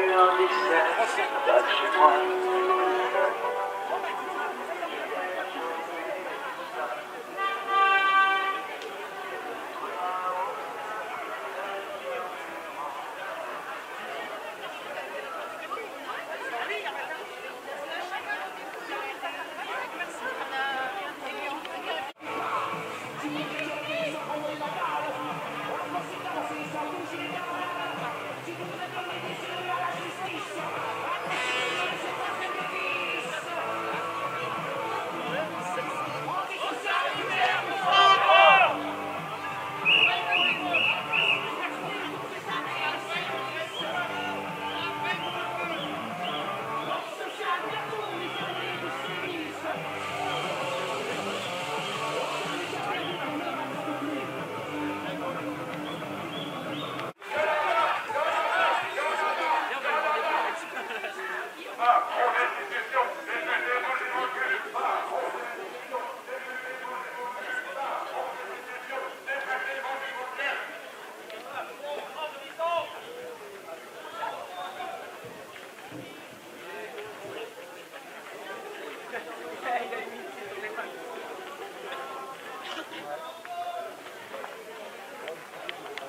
eu un mixeur là de chez moi.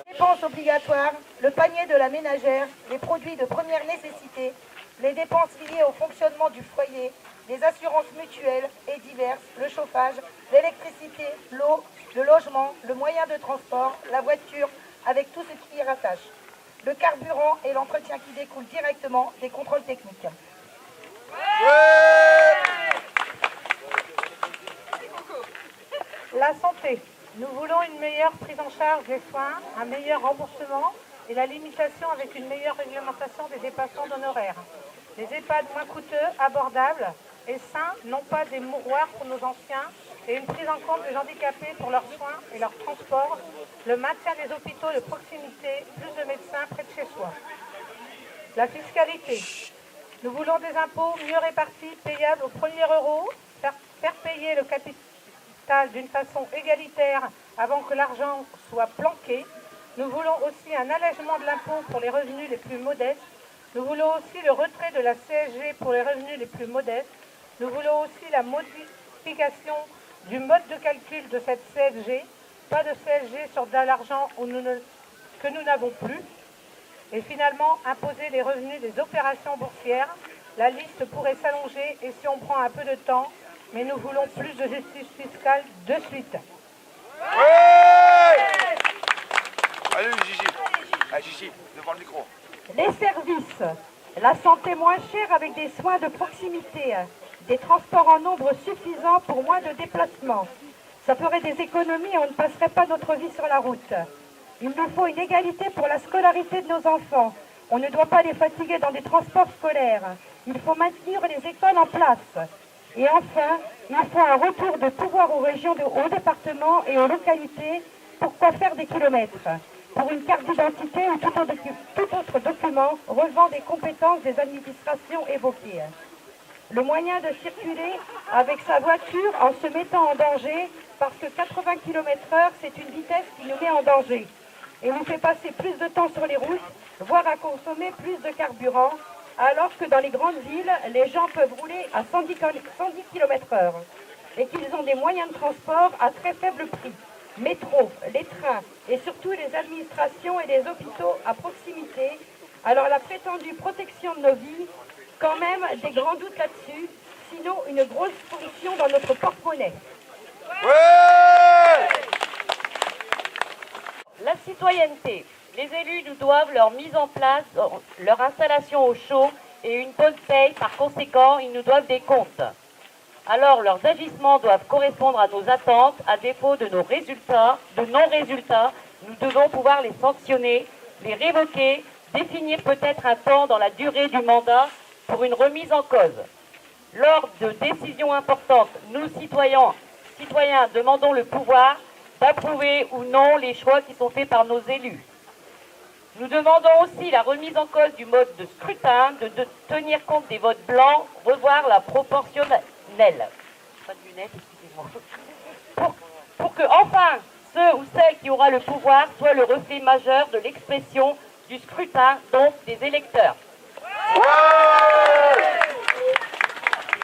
Dépenses obligatoires, le panier de la ménagère, les produits de première nécessité, les dépenses liées au fonctionnement du foyer, les assurances mutuelles et diverses, le chauffage, l'électricité, l'eau, le logement, le moyen de transport, la voiture, avec tout ce qui y rattache, le carburant et l'entretien qui découle directement des contrôles techniques. La santé. Nous voulons une meilleure prise en charge des soins, un meilleur remboursement et la limitation avec une meilleure réglementation des dépassements d'honoraires. Les EHPAD moins coûteux, abordables et sains, non pas des mouroirs pour nos anciens, et une prise en compte des handicapés pour leurs soins et leur transport, le maintien des hôpitaux de proximité, plus de médecins près de chez soi. La fiscalité. Nous voulons des impôts mieux répartis, payables au premier euro, faire payer le capital d'une façon égalitaire avant que l'argent soit planqué. Nous voulons aussi un allègement de l'impôt pour les revenus les plus modestes. Nous voulons aussi le retrait de la CSG pour les revenus les plus modestes. Nous voulons aussi la modification du mode de calcul de cette CSG. Pas de CSG sur de l'argent que nous n'avons plus. Et finalement, imposer les revenus des opérations boursières. La liste pourrait s'allonger et si on prend un peu de temps, mais nous voulons plus de justice fiscale de suite. Ouais. Allez, Gigi. Ah, Gigi, devant le micro. Les services, la santé moins chère avec des soins de proximité, des transports en nombre suffisant pour moins de déplacements. Ça ferait des économies et on ne passerait pas notre vie sur la route. Il nous faut une égalité pour la scolarité de nos enfants. On ne doit pas les fatiguer dans des transports scolaires. Il faut maintenir les écoles en place. Et enfin, il faut un retour de pouvoir aux régions, aux départements et aux localités. Pourquoi faire des kilomètres? Pour une carte d'identité ou tout autre document relevant des compétences des administrations évoquées. Le moyen de circuler avec sa voiture en se mettant en danger, parce que 80 km/h, c'est une vitesse qui nous met en danger. Et nous fait passer plus de temps sur les routes, voire à consommer plus de carburant, alors que dans les grandes villes, les gens peuvent rouler à 110 km/h et qu'ils ont des moyens de transport à très faible prix. Métro, les trains et surtout les administrations et les hôpitaux à proximité. Alors la prétendue protection de nos vies, quand même des grands doutes là-dessus, sinon une grosse pollution dans notre porte-monnaie. Ouais. La citoyenneté. Les élus nous doivent leur mise en place, leur installation au chaud et une bonne paye. Par conséquent, ils nous doivent des comptes. Alors, leurs agissements doivent correspondre à nos attentes. À défaut de non-résultats, nous devons pouvoir les sanctionner, les révoquer, définir peut-être un temps dans la durée du mandat pour une remise en cause. Lors de décisions importantes, nous, citoyens, demandons le pouvoir d'approuver ou non les choix qui sont faits par nos élus. Nous demandons aussi la remise en cause du mode de scrutin, de tenir compte des votes blancs, revoir la proportionnelle. Pas de lunettes, excusez-moi. Pour que, enfin, ceux ou celles qui auront le pouvoir soient le reflet majeur de l'expression du scrutin, donc des électeurs. Ouais.